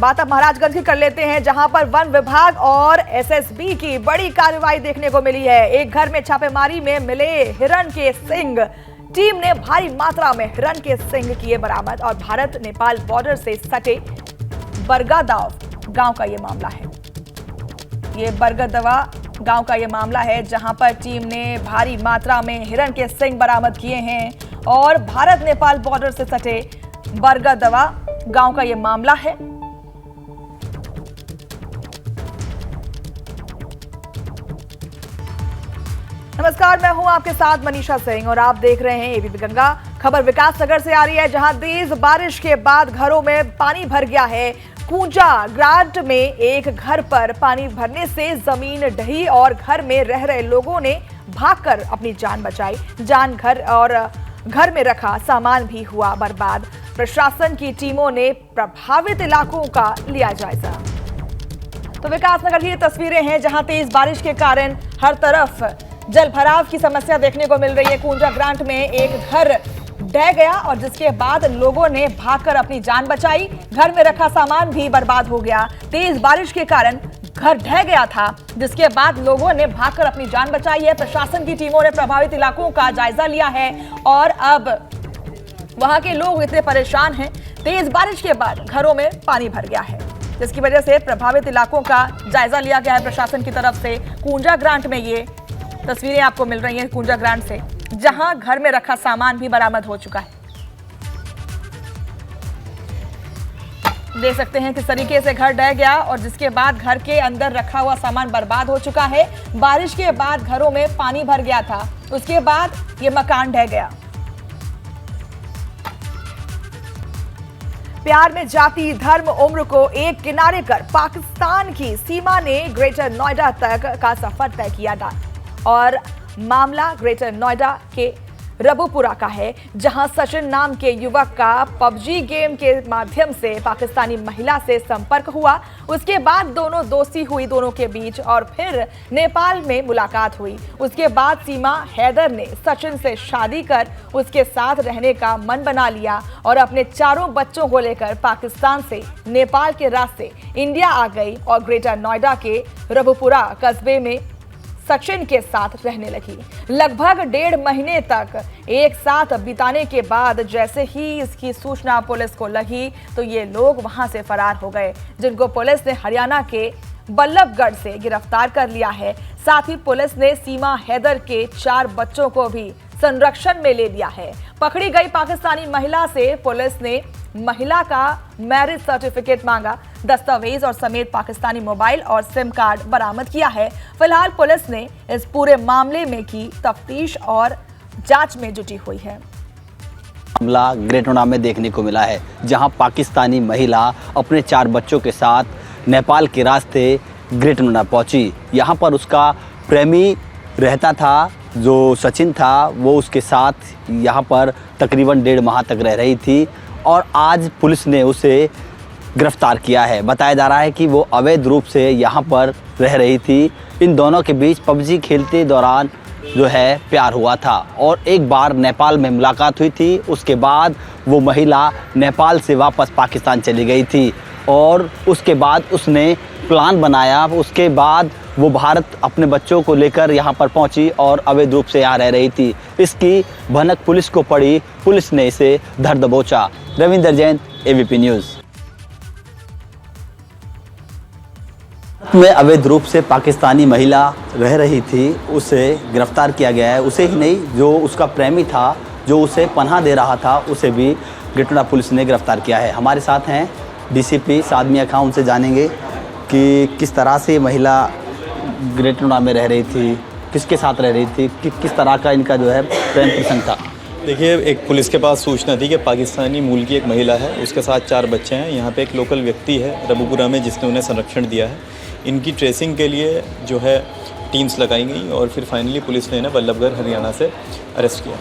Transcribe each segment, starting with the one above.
बात अब महाराजगंज की कर लेते हैं, जहां पर वन विभाग और एसएसबी की बड़ी कार्रवाई देखने को मिली है। एक घर में छापेमारी में मिले हिरण के सींग। टीम ने भारी मात्रा में हिरण के सींग किए बरामद और भारत नेपाल बॉर्डर से सटे बरगादाव गांव का ये मामला है। ये बरगदवा गांव का ये मामला है, जहां पर टीम ने भारी मात्रा में हिरण के सींग बरामद किए हैं और भारत नेपाल बॉर्डर से सटे बरगदवा गांव का ये मामला है। नमस्कार, मैं हूं आपके साथ मनीषा सिंह और आप देख रहे हैं एबीपी गंगा। खबर विकास नगर से आ रही है, जहां तेज बारिश के बाद घरों में पानी भर गया है। कूंजा ग्रांट में एक घर पर पानी भरने से जमीन ढही और घर में रह रहे लोगों ने भागकर अपनी जान बचाई। घर में रखा सामान भी हुआ बर्बाद। प्रशासन की टीमों ने प्रभावित इलाकों का लिया जायजा। तो विकास नगर की ये तस्वीरें हैं, जहां तेज बारिश के कारण हर तरफ जल भराव की समस्या देखने को मिल रही है। कूंजा ग्रांट में एक घर ढह गया और जिसके बाद लोगों ने भागकर अपनी जान बचाई। घर में रखा सामान भी बर्बाद हो गया। तेज बारिश के कारण घर ढह गया था, जिसके बाद लोगों ने भागकर अपनी जान बचाई है। प्रशासन की टीमों ने प्रभावित इलाकों का जायजा लिया है और अब वहां के लोग इतने परेशान हैं। तेज बारिश के बाद घरों में पानी भर गया है, जिसकी वजह से प्रभावित इलाकों का जायजा लिया गया है प्रशासन की तरफ से। कूंजा ग्रांट में ये तस्वीरें आपको मिल रही हैं कूंजा ग्रांट से, जहां घर में रखा सामान भी बरामद हो चुका है। देख सकते हैं किस तरीके से घर ढह गया और जिसके बाद घर के अंदर रखा हुआ सामान बर्बाद हो चुका है। बारिश के बाद घरों में पानी भर गया था, उसके बाद ये मकान ढह गया। प्यार में जाति, धर्म, उम्र को एक किनारे कर पाकिस्तान की सीमा ने ग्रेटर नोएडा तक का सफर तय किया और मामला ग्रेटर नोएडा के रबुपुरा का है, जहां सचिन नाम के युवक का पबजी गेम के माध्यम से पाकिस्तानी महिला से संपर्क हुआ। उसके बाद दोनों दोस्ती हुई दोनों के बीच और फिर नेपाल में मुलाकात हुई। उसके बाद सीमा हैदर ने सचिन से शादी कर उसके साथ रहने का मन बना लिया और अपने चारों बच्चों को लेकर पाकिस्तान से नेपाल के रास्ते इंडिया आ गई और ग्रेटर नोएडा के रबुपुरा कस्बे में सचिन के साथ रहने लगी। लगभग 1.5 महीने तक एक साथ बिताने के बाद जैसे ही इसकी सूचना पुलिस को लगी तो ये लोग वहां से फरार हो गए, जिनको पुलिस ने हरियाणा के बल्लभगढ़ से गिरफ्तार कर लिया है। साथ ही पुलिस ने सीमा हैदर के 4 बच्चों को भी संरक्षण में ले लिया है। पकड़ी गई पाकिस्तानी महिला से पुलिस ने महिला का मैरिज सर्टिफिकेट मांगा, दस्तावेज और समेत पाकिस्तानी मोबाइल और सिम कार्ड बरामद किया है। फिलहाल पुलिस ने इस पूरे मामले में की तफ्तीश और जांच में जुटी हुई है। मामला ग्रेटर नोएडा में देखने को मिला है, जहां पाकिस्तानी महिला अपने 4 बच्चों के साथ नेपाल के रास्ते ग्रेटर नोएडा पहुंची। यहां पर उसका प्रेमी रहता था, जो सचिन था, वो उसके साथ यहाँ पर तकरीबन 1.5 माह तक रह रही थी और आज पुलिस ने उसे गिरफ्तार किया है। बताया जा रहा है कि वो अवैध रूप से यहाँ पर रह रही थी। इन दोनों के बीच पबजी खेलते दौरान जो है प्यार हुआ था और एक बार नेपाल में मुलाकात हुई थी। उसके बाद वो महिला नेपाल से वापस पाकिस्तान चली गई थी और उसके बाद उसने प्लान बनाया। उसके बाद वो भारत अपने बच्चों को लेकर यहाँ पर पहुँची और अवैध रूप से यहाँ रह रही थी। इसकी भनक पुलिस को पड़ी, पुलिस ने इसे धर दबोचा। Ravinder Jain, ABP news. में अवैध रूप से पाकिस्तानी महिला रह रही थी, उसे गिरफ्तार किया गया है। उसे ही नहीं, जो उसका प्रेमी था, जो उसे पनाह दे रहा था, उसे भी ग्रेटर नोएडा पुलिस ने गिरफ्तार किया है। हमारे साथ हैं डीसीपी साद मियां खां, उनसे जानेंगे कि किस तरह से महिला ग्रेटर नोएडा में रह रही थी, किसके साथ रह रही थी, किस तरह का इनका जो है प्रेम प्रसंग था। देखिए, एक पुलिस के पास सूचना थी कि पाकिस्तानी मूल की एक महिला है, उसके साथ 4 बच्चे हैं। यहाँ पे एक लोकल व्यक्ति है रबुपुरा में, जिसने उन्हें संरक्षण दिया है। इनकी ट्रेसिंग के लिए जो है टीम्स लगाई गई और फिर फाइनली पुलिस ने इन्हें बल्लभगढ़ हरियाणा से अरेस्ट किया।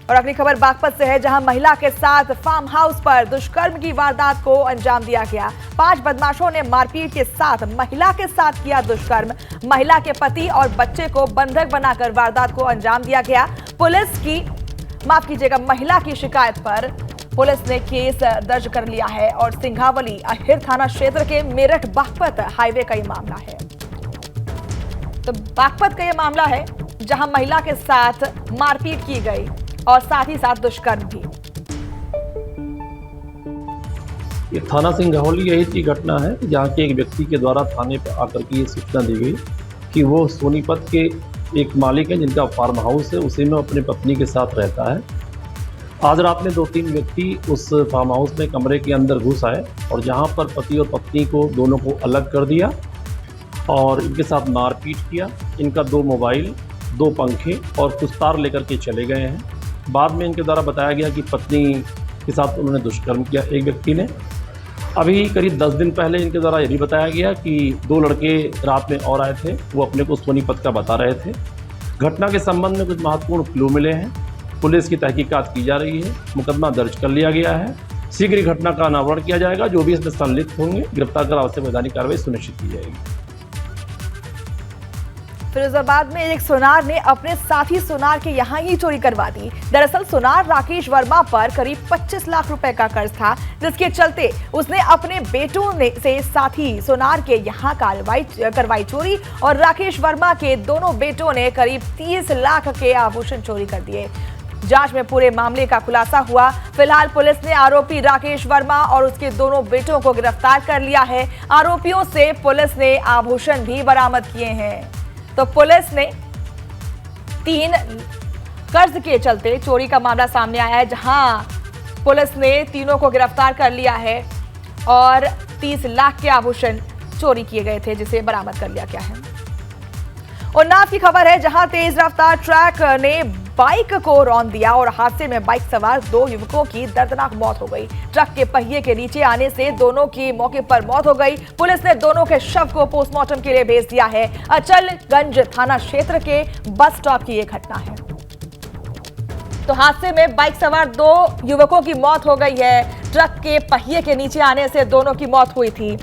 और अगली खबर बागपत से है, जहां महिला के साथ फार्म हाउस पर दुष्कर्म की वारदात को अंजाम दिया गया। 5 बदमाशों ने मारपीट के साथ महिला के साथ किया दुष्कर्म। महिला के पति और बच्चे को बंधक बनाकर वारदात को अंजाम दिया गया। महिला की शिकायत पर पुलिस ने केस दर्ज कर लिया है और सिंघावली अहिर थाना क्षेत्र के मेरठ बागपत हाईवे का ये मामला है। तो बागपत का ये मामला है जहां महिला के साथ मारपीट की गई और साथ ही साथ दुष्कर्म भी। ये थाना सिंघावली यही की घटना है जहाँ के एक व्यक्ति के द्वारा थाने पर आकर के ये सूचना दी गई कि वो सोनीपत के एक मालिक है जिनका फार्म हाउस है, उसी में अपनी पत्नी के साथ रहता है। आज रात में 2-3 व्यक्ति उस फार्म हाउस में कमरे के अंदर घुस आए और जहाँ पर पति और पत्नी को दोनों को अलग कर दिया और इनके साथ मारपीट किया। इनका 2 मोबाइल, 2 पंखे और कुछ तार लेकर के चले गए हैं। बाद में इनके द्वारा बताया गया कि पत्नी के साथ उन्होंने दुष्कर्म किया एक व्यक्ति ने। अभी करीब 10 दिन पहले इनके द्वारा ये भी बताया गया कि 2 लड़के रात में और आए थे, वो अपने को सोनीपत का बता रहे थे। घटना के संबंध में कुछ महत्वपूर्ण क्लू मिले हैं, पुलिस की तहकीकात की जा रही है, मुकदमा दर्ज कर लिया गया है। शीघ्र ही घटना का अनावरण किया जाएगा, जो भी इसमें संलिप्त होंगे गिरफ्तार कर आवश्यक वैधानिक कार्रवाई सुनिश्चित की जाएगी। फिरोजाबाद में एक सुनार ने अपने साथी सुनार के यहां ही चोरी करवा दी। दरअसल सुनार राकेश वर्मा पर करीब 25 लाख रुपए का कर्ज था, जिसके चलते उसने अपने बेटों से साथी सुनार के यहां करवाई चोरी और राकेश वर्मा के दोनों बेटों ने करीब 30 लाख के आभूषण चोरी कर दिए। जांच में पूरे मामले का खुलासा हुआ। फिलहाल पुलिस ने आरोपी राकेश वर्मा और उसके दोनों बेटों को गिरफ्तार कर लिया है। आरोपियों से पुलिस ने आभूषण भी बरामद किए हैं। तो पुलिस ने 3 कर्ज के चलते चोरी का मामला सामने आया है, जहां पुलिस ने तीनों को गिरफ्तार कर लिया है और 30 लाख के आभूषण चोरी किए गए थे, जिसे बरामद कर लिया गया है। उन्नाव की खबर है, जहां तेज रफ्तार ट्रक ने बाइक को रौंद दिया और हादसे में बाइक सवार 2 युवकों की दर्दनाक मौत हो गई। ट्रक के पहिए के नीचे आने से दोनों की मौके पर मौत हो गई। पुलिस ने दोनों के शव को पोस्टमार्टम के लिए भेज दिया है। अचलगंज थाना क्षेत्र के बस स्टॉप की यह घटना है। तो हादसे में बाइक सवार 2 युवकों की मौत हो गई है। ट्रक के पहिए के नीचे आने से दोनों की मौत हुई थी।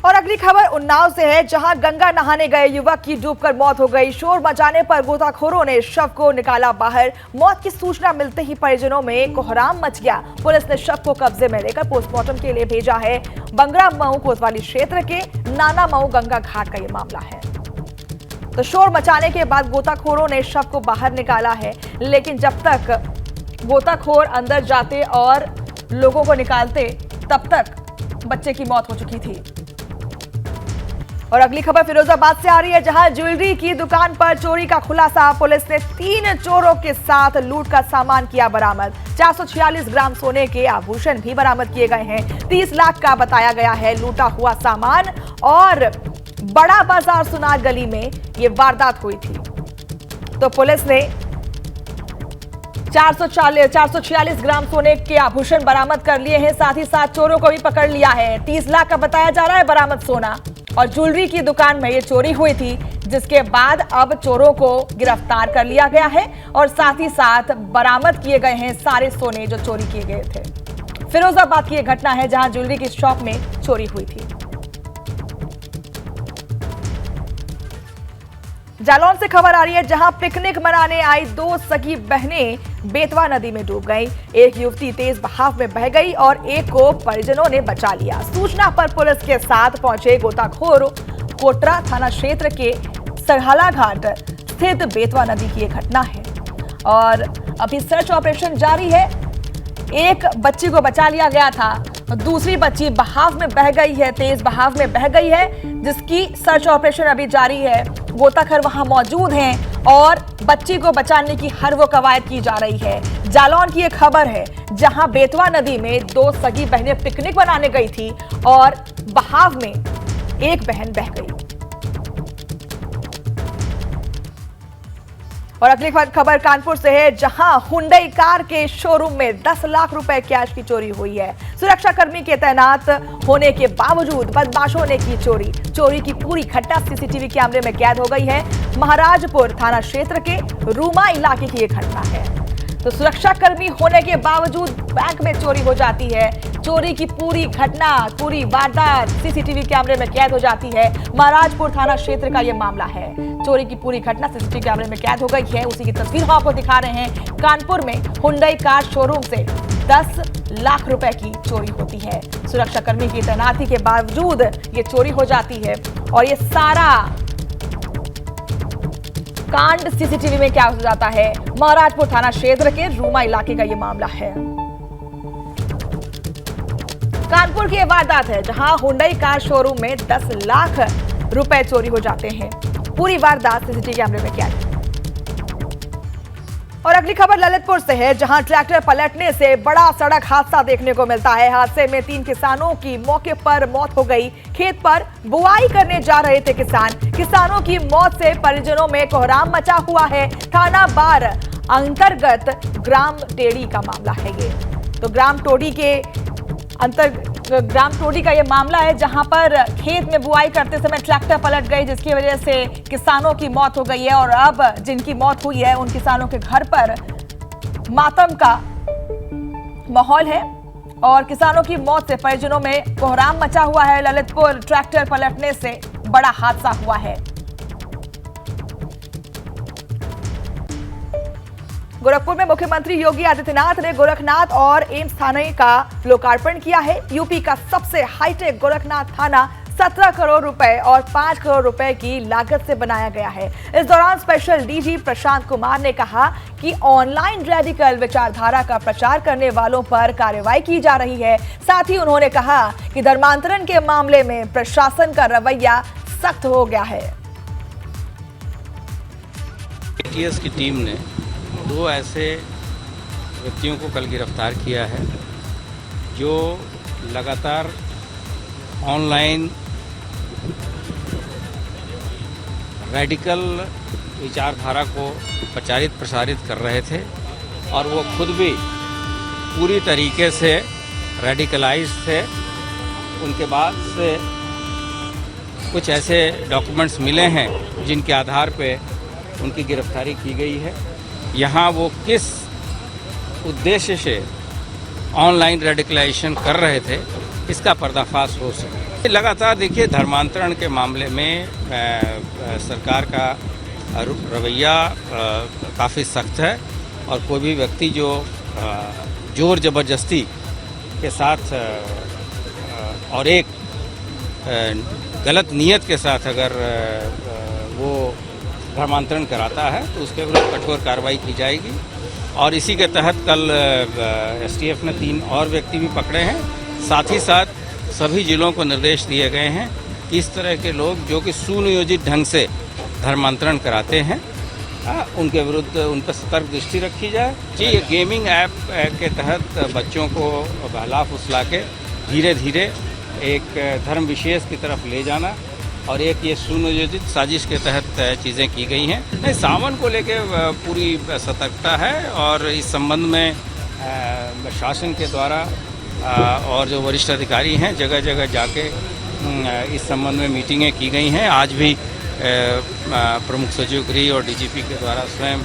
और अगली खबर उन्नाव से है, जहां गंगा नहाने गए युवक की डूबकर मौत हो गई। शोर मचाने पर गोताखोरों ने शव को निकाला बाहर। मौत की सूचना मिलते ही परिजनों में कोहराम मच गया। पुलिस ने शव को कब्जे में लेकर पोस्टमार्टम के लिए भेजा है। बंगरा मऊ कोतवाली क्षेत्र के नाना मऊ गंगा घाट का यह मामला है। तो शोर मचाने के बाद गोताखोरों ने शव को बाहर निकाला है, लेकिन जब तक गोताखोर अंदर जाते और लोगों को निकालते, तब तक बच्चे की मौत हो चुकी थी। और अगली खबर फिरोजाबाद से आ रही है, जहां ज्वेलरी की दुकान पर चोरी का खुलासा। पुलिस ने 3 चोरों के साथ लूट का सामान किया बरामद। 446 ग्राम सोने के आभूषण भी बरामद किए गए हैं। 30 लाख का बताया गया है लूटा हुआ सामान। और बड़ा बाजार सुनार गली में ये वारदात हुई थी। तो पुलिस ने 446 ग्राम सोने के आभूषण बरामद कर लिए हैं। साथ ही साथ चोरों को भी पकड़ लिया है। 30 लाख का बताया जा रहा है बरामद सोना। और ज्वेलरी की दुकान में ये चोरी हुई थी, जिसके बाद अब चोरों को गिरफ्तार कर लिया गया है और साथ ही साथ बरामद किए गए हैं सारे सोने जो चोरी किए गए थे। फिरोजाबाद की यह घटना है, जहां ज्वेलरी की शॉप में चोरी हुई थी। जालौन से खबर आ रही है, जहां पिकनिक मनाने आई 2 सगी बहनें बेतवा नदी में डूब गईं। एक युवती तेज बहाव में बह गई और एक को परिजनों ने बचा लिया। सूचना पर पुलिस के साथ पहुंचे गोताखोर कोटरा थाना क्षेत्र के सरहाला घाट स्थित बेतवा नदी की यह घटना है और अभी सर्च ऑपरेशन जारी है। एक बच्ची को बचा लिया गया था, दूसरी बच्ची बहाव में बह गई है, तेज बहाव में बह गई है, जिसकी सर्च ऑपरेशन अभी जारी है। गोताखोर वहां मौजूद हैं और बच्ची को बचाने की हर वो कवायद की जा रही है। जालौन की एक खबर है, जहां बेतवा नदी में 2 सगी बहनें पिकनिक मनाने गई थी और बहाव में एक बहन बह गई। और अगली खबर कानपुर से है, जहां हुंडई कार के शोरूम में 10 लाख रुपए कैश की चोरी हुई है। सुरक्षाकर्मी के तैनात होने के बावजूद बदमाशों ने की चोरी। चोरी की पूरी घटना सीसीटीवी कैमरे में कैद हो गई है। महाराजपुर थाना क्षेत्र के रूमा इलाके की यह घटना है। तो सुरक्षाकर्मी होने के बावजूद बैंक में चोरी हो जाती है। चोरी की पूरी घटना, पूरी वारदात सीसीटीवी कैमरे में कैद हो जाती है। महाराजपुर थाना क्षेत्र का यह मामला है। चोरी की पूरी घटना सीसीटीवी कैमरे में कैद हो गई है। उसी की तस्वीर हम आपको दिखा रहे हैं। कानपुर में हुंडई कार शोरूम से 10 लाख रुपए की चोरी होती है। सुरक्षाकर्मी की तैनाती के बावजूद ये चोरी हो जाती है और ये सारा कांड सीसीटीवी में क्या हो जाता है। महाराजपुर थाना क्षेत्र के रूमा इलाके का ये मामला है। कानपुर की ये वारदात है जहां हुंडई कार शोरूम में 10 लाख रुपए चोरी हो जाते हैं। पूरी वारदात सीसीटीवी कैमरे में कैद है। और अगली खबर ललितपुर से है जहां ट्रैक्टर पलटने से बड़ा सड़क हादसा देखने को मिलता है। हादसे में 3 किसानों की मौके पर मौत हो गई। खेत पर बुआई करने जा रहे थे किसानों की मौत से परिजनों में कोहराम मचा हुआ है। थाना बार अंतर्गत ग्राम टेड़ी का मामला है ये। तो ग्राम टोडी का ये मामला है जहां पर खेत में बुआई करते समय ट्रैक्टर पलट गई जिसकी वजह से किसानों की मौत हो गई है। और अब जिनकी मौत हुई है उन किसानों के घर पर मातम का माहौल है और किसानों की मौत से परिजनों में कोहराम मचा हुआ है। ललितपुर ट्रैक्टर पलटने से बड़ा हादसा हुआ है। गोरखपुर में मुख्यमंत्री योगी आदित्यनाथ ने गोरखनाथ और एम्स थाने का लोकार्पण किया है। यूपी का सबसे हाईटेक गोरखनाथ थाना 17 करोड़ रुपए और 5 करोड़ रुपए की लागत से बनाया गया है। इस दौरान स्पेशल डीजी प्रशांत कुमार ने कहा कि ऑनलाइन रेडिकल विचारधारा का प्रचार करने वालों पर कार्रवाई की जा रही है। साथ ही उन्होंने कहा कि धर्मांतरण के मामले में प्रशासन का रवैया सख्त हो गया है। एटीएस की टीम ने 2 ऐसे व्यक्तियों को कल गिरफ्तार किया है जो लगातार ऑनलाइन रेडिकल विचारधारा को प्रचारित प्रसारित कर रहे थे और वो खुद भी पूरी तरीके से रेडिकलाइज थे। उनके बाद से कुछ ऐसे डॉक्यूमेंट्स मिले हैं जिनके आधार पे उनकी गिरफ्तारी की गई है। यहाँ वो किस उद्देश्य से ऑनलाइन रेडिकलाइजेशन कर रहे थे इसका पर्दाफाश हो सके। लगातार देखिए धर्मांतरण के मामले में सरकार का रवैया काफ़ी सख्त है और कोई भी व्यक्ति जो जोर ज़बरदस्ती के साथ और एक गलत नीयत के साथ अगर वो धर्मांतरण कराता है तो उसके विरुद्ध कठोर कार्रवाई की जाएगी। और इसी के तहत कल एसटीएफ ने 3 और व्यक्ति भी पकड़े हैं। साथ ही साथ सभी जिलों को निर्देश दिए गए हैं कि इस तरह के लोग जो कि सुनियोजित ढंग से धर्मांतरण कराते हैं उनके विरुद्ध उन पर सतर्क दृष्टि रखी जाए। जी, ये गेमिंग ऐप के तहत बच्चों को बहला फुसला के धीरे धीरे एक धर्म विशेष की तरफ ले जाना और एक ये सुनियोजित साजिश के तहत चीज़ें की गई हैं। नहीं, सावन को लेके पूरी सतर्कता है और इस संबंध में शासन के द्वारा और जो वरिष्ठ अधिकारी हैं जगह जगह जाके इस संबंध में मीटिंगें की गई हैं। आज भी प्रमुख सचिव गृह और डीजीपी के द्वारा स्वयं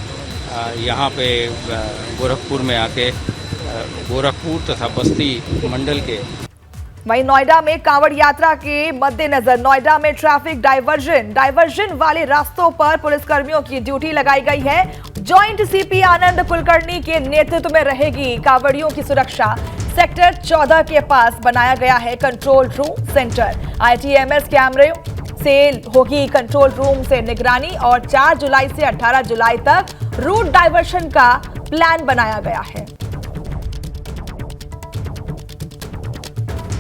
यहाँ पे गोरखपुर में आके गोरखपुर तथा बस्ती मंडल के वहीं नोएडा में कांवड़ यात्रा के मद्देनजर नोएडा में ट्रैफिक डाइवर्जन वाले रास्तों पर पुलिसकर्मियों की ड्यूटी लगाई गई है। जॉइंट सीपी आनंद कुलकर्णी के नेतृत्व में रहेगी कांवड़ियों की सुरक्षा। सेक्टर 14 के पास बनाया गया है कंट्रोल रूम सेंटर। ITMS कैमरे से होगी कंट्रोल रूम से निगरानी और 4 जुलाई से 18 जुलाई तक रूट डाइवर्शन का प्लान बनाया गया है।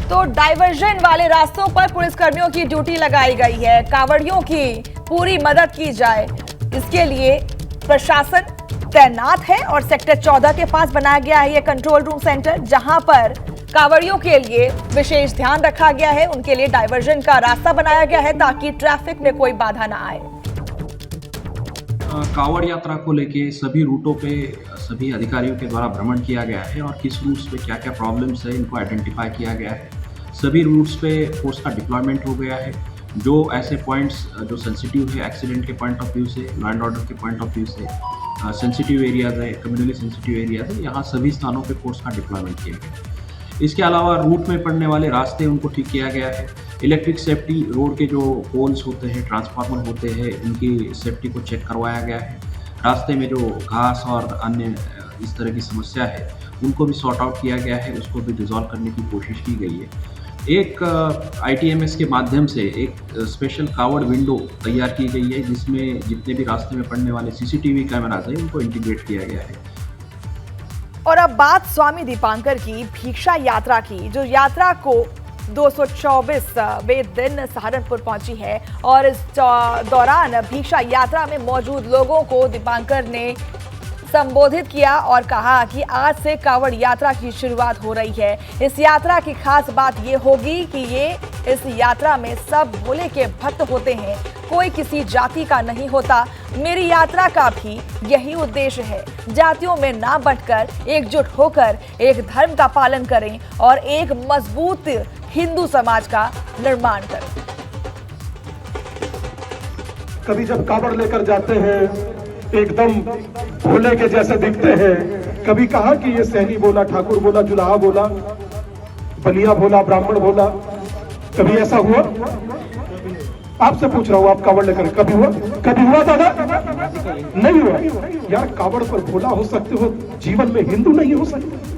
तो डाइवर्जन वाले रास्तों पर पुलिसकर्मियों की ड्यूटी लगाई गई है। कांवड़ियों की पूरी मदद की जाए इसके लिए प्रशासन तैनात है और सेक्टर 14 के पास बनाया गया है ये कंट्रोल रूम सेंटर, जहां पर कांवड़ियों के लिए विशेष ध्यान रखा गया है। उनके लिए डाइवर्जन का रास्ता बनाया गया है ताकि ट्रैफिक में कोई बाधा ना आए। कांवड़ यात्रा को लेके सभी रूटों पे सभी अधिकारियों के द्वारा भ्रमण किया गया है और किस रूट्स पे क्या क्या प्रॉब्लम्स है इनको आइडेंटिफाई किया गया है। सभी रूट्स पे फोर्स का डिप्लॉयमेंट हो गया है। जो ऐसे पॉइंट्स जो सेंसिटिव है एक्सीडेंट के पॉइंट ऑफ व्यू से, लॉ एंड ऑर्डर के पॉइंट ऑफ व्यू से, सेंसिटिव एरियाज है, कम्युनली सेंसिटिव एरियाज है, यहाँ सभी स्थानों पे फोर्स का डिप्लॉयमेंट किया गया है। इसके अलावा रूट में पड़ने वाले रास्ते उनको ठीक किया गया है। इलेक्ट्रिक सेफ्टी, रोड के जो पोल्स होते हैं, ट्रांसफार्मर होते हैं, इनकी सेफ्टी को चेक करवाया गया है। रास्ते में जो घास और अन्य इस तरह की समस्या है उनको भी सॉर्ट आउट किया गया है, उसको भी रिजॉल्व करने की कोशिश की गई है। एक ITMS के माध्यम से एक स्पेशल कावड़ विंडो तैयार की गई है, जिसमें जितने भी रास्ते में पड़ने वाले CCTV कैमराज हैं उनको इंटीग्रेट किया गया है। और अब बात स्वामी दीपांकर की भिक्षा यात्रा की, जो यात्रा को 224वें दिन सहारनपुर पहुंची है। और इस दौरान भिक्षा यात्रा में मौजूद लोगों को दीपांकर ने संबोधित किया और कहा कि आज से कावड़ यात्रा की शुरुआत हो रही है। इस यात्रा की खास बात ये होगी कि इस यात्रा में सब भोले के भक्त होते हैं, कोई किसी जाति का नहीं होता। मेरी यात्रा का भी यही उद्देश्य है, जातियों में ना बंटकर एकजुट होकर एक धर्म का पालन करें और एक मजबूत हिंदू समाज का निर्माण करें। कभी जब कावड़ लेकर जाते हैं एकदम भोले के जैसे दिखते हैं, कभी कहा कि ये सैनी बोला, ठाकुर बोला, जुलाहा बोला, बलिया बोला, ब्राह्मण बोला, कभी ऐसा हुआ? आपसे पूछ रहा हूँ, आप कावड़ लेकर कभी हुआ? कभी हुआ दादा? नहीं हुआ। यार कावड़ पर भोला हो सकते हो, जीवन में हिंदू नहीं हो सकते।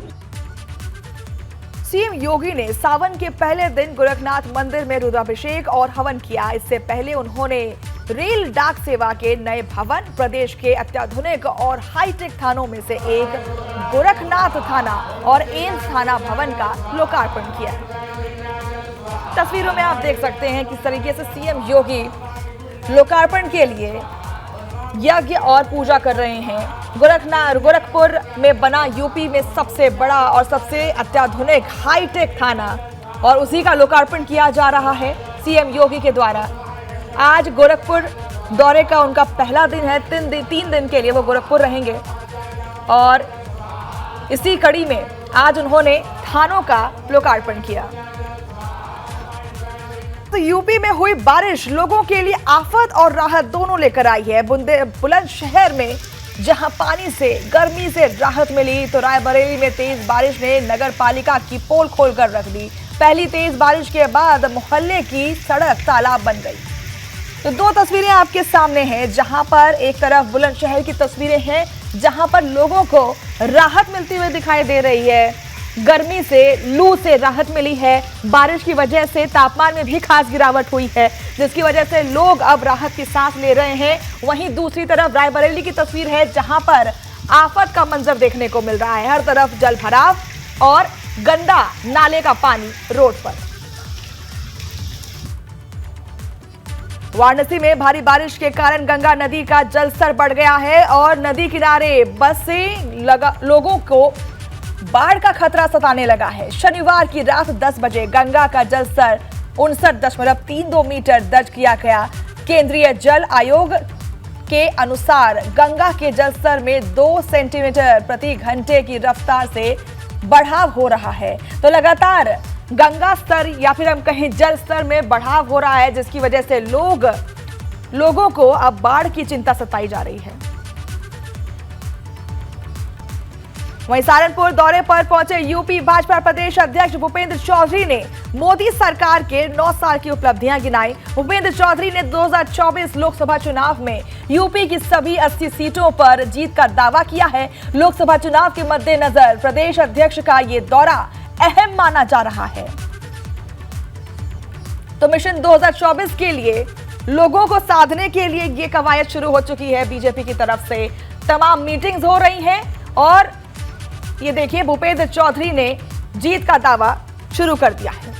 सीएम योगी ने सावन के पहले दिन गोरखनाथ मंदिर में रुद्राभिषेक और हवन किया। इससे पहले उन्होंने रेल डाक सेवा के नए भवन, प्रदेश के अत्याधुनिक और हाईटेक थानों में से एक गोरखनाथ थाना और एम्स थाना भवन का लोकार्पण किया। तस्वीरों में आप देख सकते हैं किस तरीके से सीएम योगी लोकार्पण के लिए यज्ञ और पूजा कर रहे हैं। गोरखपुर में बना यूपी में सबसे बड़ा और सबसे अत्याधुनिक हाईटेक थाना, और उसी का लोकार्पण किया जा रहा है सीएम योगी के द्वारा। आज गोरखपुर दौरे का उनका पहला दिन है। 3 दिन के लिए वो गोरखपुर रहेंगे और इसी कड़ी में आज उन्होंने थानों का लोकार्पण किया। तो यूपी में हुई बारिश लोगों के लिए आफत और राहत दोनों लेकर आई है। बुलंदशहर में जहां पानी से, गर्मी से राहत मिली, तो रायबरेली में तेज बारिश ने नगर पालिका की पोल खोलकर रख दी। पहली तेज बारिश के बाद मोहल्ले की सड़क तालाब बन गई। तो 2 तस्वीरें आपके सामने हैं, जहां पर एक तरफ बुलंदशहर की तस्वीरें हैं जहां पर लोगों को राहत मिलती हुई दिखाई दे रही है। गर्मी से, लू से राहत मिली है। बारिश की वजह से तापमान में भी खास गिरावट हुई है, जिसकी वजह से लोग अब राहत की सांस ले रहे हैं। वहीं दूसरी तरफ रायबरेली की तस्वीर है जहां पर आफत का मंजर देखने को मिल रहा है। हर तरफ जल भराव और गंदा नाले का पानी रोड पर। वाराणसी में भारी बारिश के कारण गंगा नदी का जलस्तर बढ़ गया है और नदी किनारे बसे लोगों को बाढ़ का खतरा सताने लगा है। शनिवार की रात 10 बजे गंगा का जलस्तर 59.32 मीटर दर्ज किया गया। केंद्रीय जल आयोग के अनुसार गंगा के जलस्तर में 2 सेंटीमीटर प्रति घंटे की रफ्तार से बढ़ाव हो रहा है। तो लगातार गंगा स्तर या फिर हम कहें जल स्तर में बढ़ाव हो रहा है, जिसकी वजह से लोगों को अब बाढ़ की चिंता सताई जा रही है। वहीं सहारनपुर दौरे पर पहुंचे यूपी भाजपा प्रदेश अध्यक्ष भूपेंद्र चौधरी ने मोदी सरकार के 9 साल की उपलब्धियां गिनाई। भूपेंद्र चौधरी ने 2024 लोकसभा चुनाव में यूपी की सभी 80 सीटों पर जीत का दावा किया है। लोकसभा चुनाव के मद्देनजर प्रदेश अध्यक्ष का ये दौरा अहम माना जा रहा है। तो मिशन 2024 के लिए लोगों को साधने के लिए ये कवायद शुरू हो चुकी है। बीजेपी की तरफ से तमाम मीटिंग्स हो रही हैं और ये देखिए भूपेंद्र चौधरी ने जीत का दावा शुरू कर दिया है।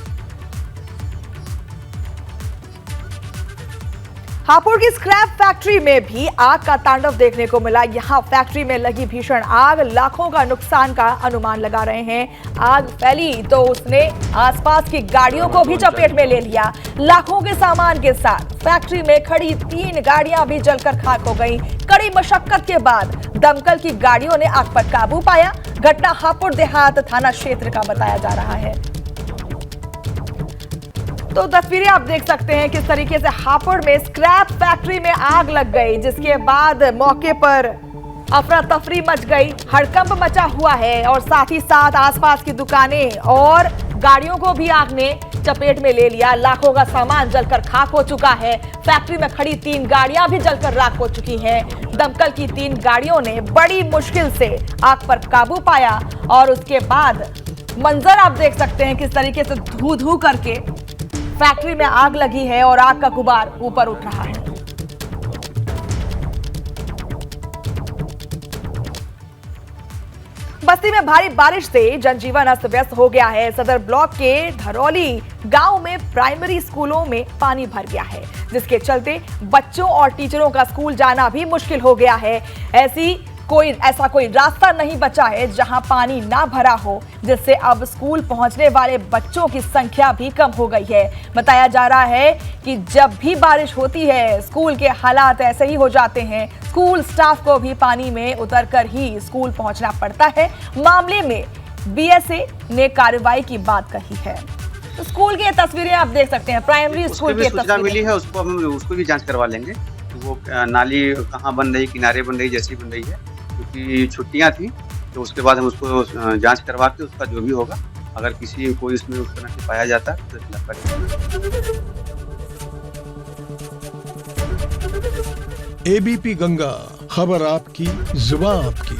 हापुड़ की स्क्रैप फैक्ट्री में भी आग का तांडव देखने को मिला। यहां फैक्ट्री में लगी भीषण आग लाखों का नुकसान का अनुमान लगा रहे हैं। आग फैली तो उसने आसपास की गाड़ियों को भी चपेट में ले लिया। लाखों के सामान के साथ फैक्ट्री में खड़ी 3 गाड़ियां भी जलकर खाक हो गईं। कड़ी मशक्कत के बाद दमकल की गाड़ियों ने आग पर काबू पाया। घटना हापुड़ देहात थाना क्षेत्र का बताया जा रहा है। तो तस्वीरें आप देख सकते हैं किस तरीके से हापुड़ में स्क्रैप फैक्ट्री में आग लग गई, जिसके बाद मौके पर अफरा तफरी मच गई, हड़कंप मचा हुआ है और साथ ही साथ आसपास की दुकानें और गाड़ियों को भी आग ने चपेट में ले लिया। लाखों का सामान जलकर खाक हो चुका है। फैक्ट्री में खड़ी 3 गाड़ियां भी जलकर राख हो चुकी हैं। दमकल की 3 गाड़ियों ने बड़ी मुश्किल से आग पर काबू पाया और उसके बाद मंजर आप देख सकते हैं किस तरीके से धू धू करके फैक्ट्री में आग लगी है और आग का गुबार ऊपर उठ रहा है। बस्ती में भारी बारिश से जनजीवन अस्त व्यस्त हो गया है। सदर ब्लॉक के धरौली गांव में प्राइमरी स्कूलों में पानी भर गया है, जिसके चलते बच्चों और टीचरों का स्कूल जाना भी मुश्किल हो गया है। ऐसा कोई रास्ता नहीं बचा है जहां पानी ना भरा हो, जिससे अब स्कूल पहुंचने वाले बच्चों की संख्या भी कम हो गई है। बताया जा रहा है कि जब भी बारिश होती है स्कूल के हालात ऐसे ही हो जाते हैं। स्कूल स्टाफ को भी पानी में उतरकर ही स्कूल पहुंचना पड़ता है। मामले में बीएसए ने कार्रवाई की बात कही है। तो स्कूल की तस्वीरें आप देख सकते हैं, प्राइमरी स्कूल की तस्वीरें मिली है, उसको हम उसको भी जांच करवा लेंगे। वो नाली कहाँ बन रही, किनारे बन रही, जैसी बन रही है, क्योंकि छुट्टियां थी, तो उसके बाद हम उसको जांच करवा के उसका जो भी होगा, अगर किसी कोई इसमें उस तरह से पाया जाता है तो खिलाफ करेंगे। एबीपी गंगा, खबर आपकी, जुबान आपकी।